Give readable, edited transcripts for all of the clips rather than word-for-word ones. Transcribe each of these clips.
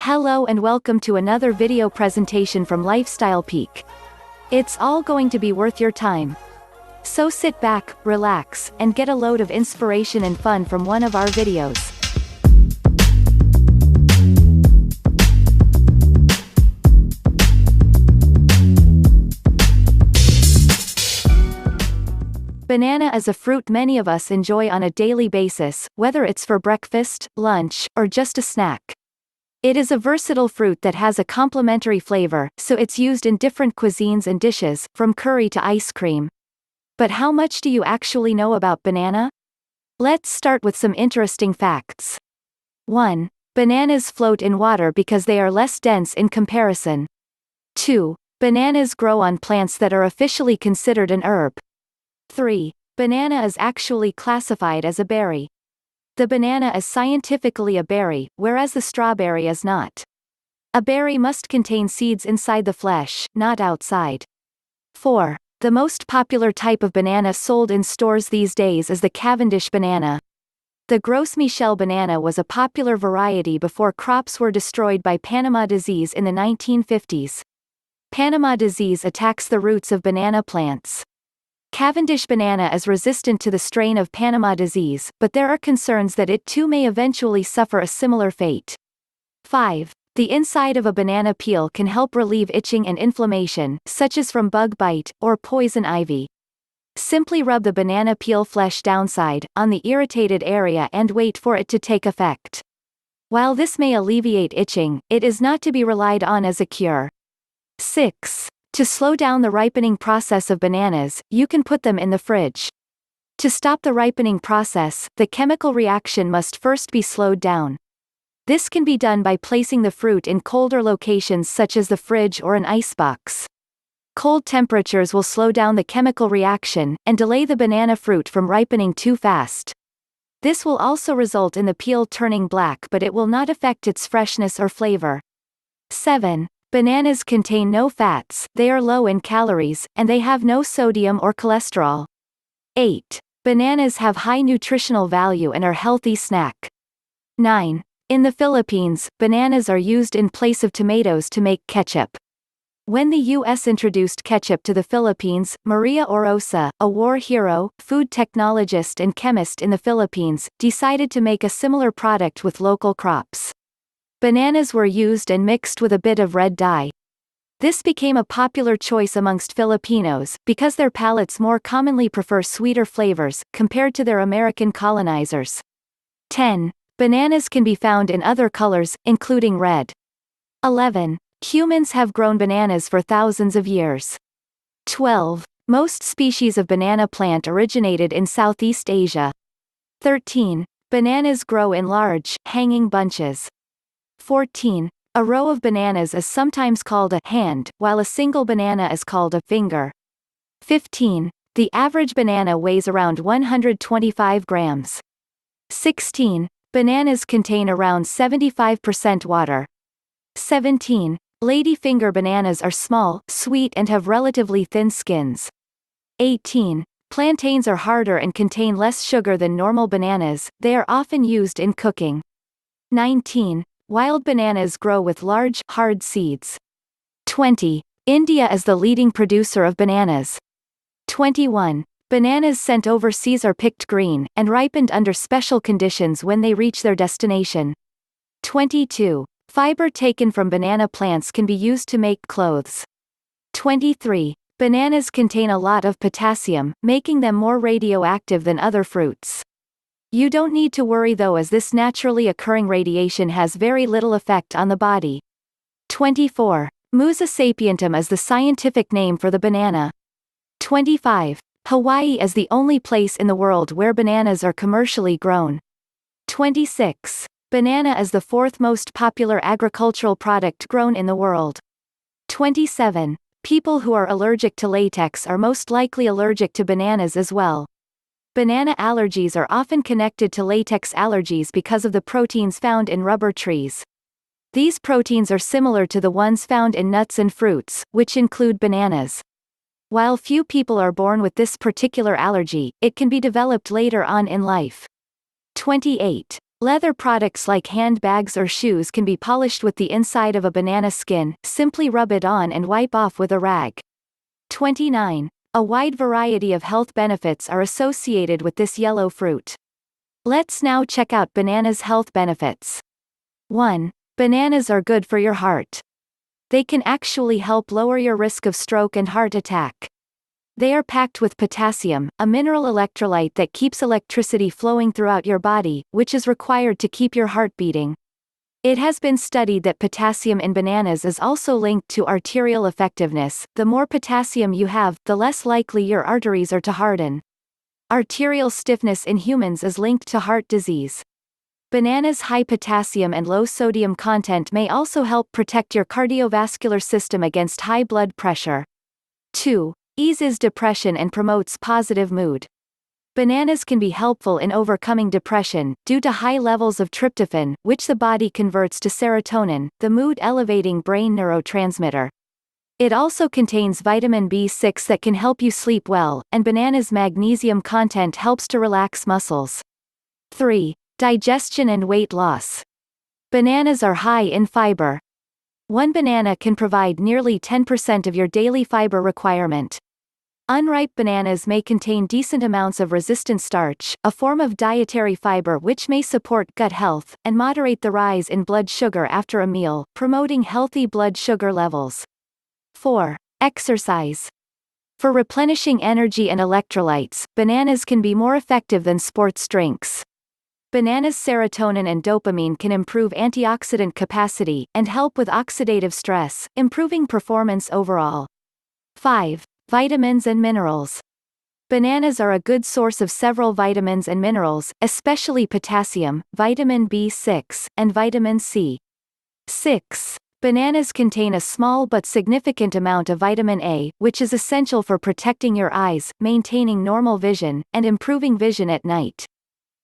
Hello and welcome to another video presentation from Lifestyle Peak. It's all going to be worth your time. So sit back, relax, and get a load of inspiration and fun from one of our videos. Banana is a fruit many of us enjoy on a daily basis, whether it's for breakfast, lunch, or just a snack. It is a versatile fruit that has a complementary flavor, so it's used in different cuisines and dishes, from curry to ice cream. But how much do you actually know about banana? Let's start with some interesting facts. 1. Bananas float in water because they are less dense in comparison. 2. Bananas grow on plants that are officially considered an herb. 3. Banana is actually classified as a berry. The banana is scientifically a berry, whereas the strawberry is not. A berry must contain seeds inside the flesh, not outside. 4. The most popular type of banana sold in stores these days is the Cavendish banana. The Gros Michel banana was a popular variety before crops were destroyed by Panama disease in the 1950s. Panama disease attacks the roots of banana plants. Cavendish banana is resistant to the strain of Panama disease, but there are concerns that it too may eventually suffer a similar fate. 5. The inside of a banana peel can help relieve itching and inflammation, such as from bug bite, or poison ivy. Simply rub the banana peel flesh downside, on the irritated area and wait for it to take effect. While this may alleviate itching, it is not to be relied on as a cure. 6. To slow down the ripening process of bananas, you can put them in the fridge. To stop the ripening process, the chemical reaction must first be slowed down. This can be done by placing the fruit in colder locations such as the fridge or an icebox. Cold temperatures will slow down the chemical reaction, and delay the banana fruit from ripening too fast. This will also result in the peel turning black, but it will not affect its freshness or flavor. 7. Bananas contain no fats, they are low in calories, and they have no sodium or cholesterol. 8. Bananas have high nutritional value and are healthy snack. 9. In the Philippines, bananas are used in place of tomatoes to make ketchup. When the U.S. introduced ketchup to the Philippines, Maria Orosa, a war hero, food technologist and chemist in the Philippines, decided to make a similar product with local crops. Bananas were used and mixed with a bit of red dye. This became a popular choice amongst Filipinos, because their palates more commonly prefer sweeter flavors, compared to their American colonizers. 10. Bananas can be found in other colors, including red. 11. Humans have grown bananas for thousands of years. 12. Most species of banana plant originated in Southeast Asia. 13. Bananas grow in large, hanging bunches. 14. A row of bananas is sometimes called a hand, while a single banana is called a finger. 15. The average banana weighs around 125 grams. 16. Bananas contain around 75% water. 17. Ladyfinger bananas are small, sweet and have relatively thin skins. 18. Plantains are harder and contain less sugar than normal bananas, they are often used in cooking. 19. Wild bananas grow with large, hard seeds. 20. India is the leading producer of bananas. 21. Bananas sent overseas are picked green, and ripened under special conditions when they reach their destination. 22. Fiber taken from banana plants can be used to make clothes. 23. Bananas contain a lot of potassium, making them more radioactive than other fruits. You don't need to worry though, as this naturally occurring radiation has very little effect on the body. 24. Musa sapientum is the scientific name for the banana. 25. Hawaii is the only place in the world where bananas are commercially grown. 26. Banana is the fourth most popular agricultural product grown in the world. 27. People who are allergic to latex are most likely allergic to bananas as well. Banana allergies are often connected to latex allergies because of the proteins found in rubber trees. These proteins are similar to the ones found in nuts and fruits, which include bananas. While few people are born with this particular allergy, it can be developed later on in life. 28. Leather products like handbags or shoes can be polished with the inside of a banana skin, simply rub it on and wipe off with a rag. 29. A wide variety of health benefits are associated with this yellow fruit. Let's now check out bananas' health benefits. 1. Bananas are good for your heart. They can actually help lower your risk of stroke and heart attack. They are packed with potassium, a mineral electrolyte that keeps electricity flowing throughout your body, which is required to keep your heart beating. It has been studied that potassium in bananas is also linked to arterial effectiveness. The more potassium you have, the less likely your arteries are to harden. Arterial stiffness in humans is linked to heart disease. Bananas' high potassium and low sodium content may also help protect your cardiovascular system against high blood pressure. 2. Eases depression and promotes positive mood. Bananas can be helpful in overcoming depression, due to high levels of tryptophan, which the body converts to serotonin, the mood-elevating brain neurotransmitter. It also contains vitamin B6 that can help you sleep well, and bananas' magnesium content helps to relax muscles. 3. Digestion and weight loss. Bananas are high in fiber. One banana can provide nearly 10% of your daily fiber requirement. Unripe bananas may contain decent amounts of resistant starch, a form of dietary fiber which may support gut health, and moderate the rise in blood sugar after a meal, promoting healthy blood sugar levels. 4. Exercise. For replenishing energy and electrolytes, bananas can be more effective than sports drinks. Bananas' serotonin and dopamine can improve antioxidant capacity, and help with oxidative stress, improving performance overall. 5. Vitamins and minerals. Bananas are a good source of several vitamins and minerals, especially potassium, vitamin B6, and vitamin C. 6. Bananas contain a small but significant amount of vitamin A, which is essential for protecting your eyes, maintaining normal vision, and improving vision at night.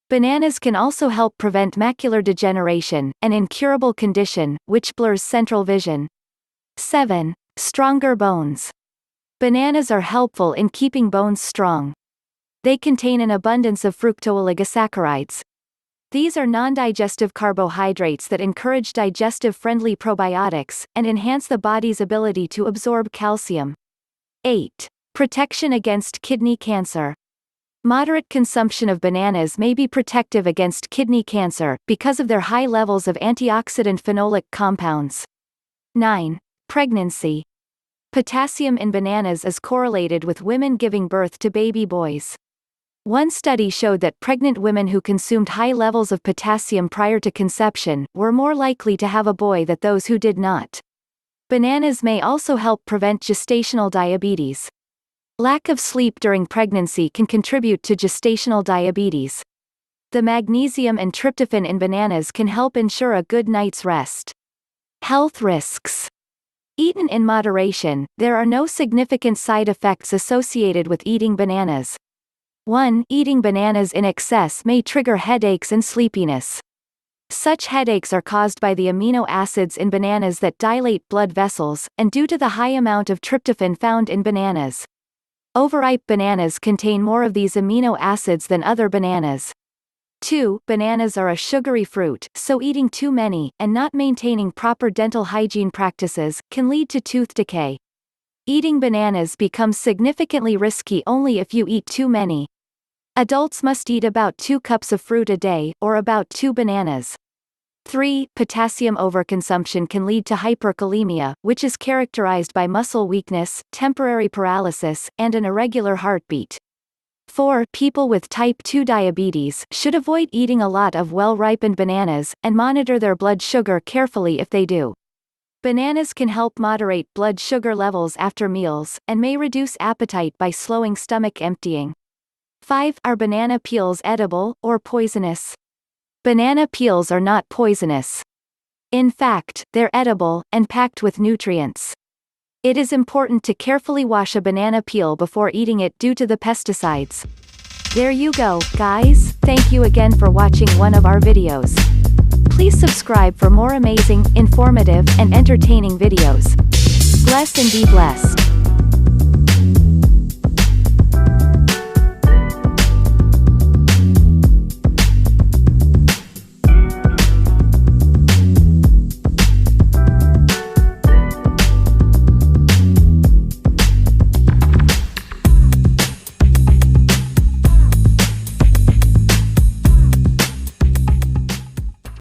Bananas can also help prevent macular degeneration, an incurable condition, which blurs central vision. 7. Stronger bones. Bananas are helpful in keeping bones strong. They contain an abundance of fructooligosaccharides. These are non-digestive carbohydrates that encourage digestive-friendly probiotics, and enhance the body's ability to absorb calcium. 8. Protection against kidney cancer. Moderate consumption of bananas may be protective against kidney cancer, because of their high levels of antioxidant phenolic compounds. 9. Pregnancy. Potassium in bananas is correlated with women giving birth to baby boys. One study showed that pregnant women who consumed high levels of potassium prior to conception were more likely to have a boy than those who did not. Bananas may also help prevent gestational diabetes. Lack of sleep during pregnancy can contribute to gestational diabetes. The magnesium and tryptophan in bananas can help ensure a good night's rest. Health risks. Eaten in moderation, there are no significant side effects associated with eating bananas. 1. Eating bananas in excess may trigger headaches and sleepiness. Such headaches are caused by the amino acids in bananas that dilate blood vessels, and due to the high amount of tryptophan found in bananas. Overripe bananas contain more of these amino acids than other bananas. 2. Bananas are a sugary fruit, so eating too many, and not maintaining proper dental hygiene practices, can lead to tooth decay. Eating bananas becomes significantly risky only if you eat too many. Adults must eat about 2 cups of fruit a day, or about 2 bananas. 3. Potassium overconsumption can lead to hyperkalemia, which is characterized by muscle weakness, temporary paralysis, and an irregular heartbeat. 4. People with type 2 diabetes should avoid eating a lot of well-ripened bananas, and monitor their blood sugar carefully if they do. Bananas can help moderate blood sugar levels after meals, and may reduce appetite by slowing stomach emptying. 5. Are banana peels edible, or poisonous? Banana peels are not poisonous. In fact, they're edible, and packed with nutrients. It is important to carefully wash a banana peel before eating it due to the pesticides. There you go, guys, thank you again for watching one of our videos. Please subscribe for more amazing, informative, and entertaining videos. Bless and be blessed.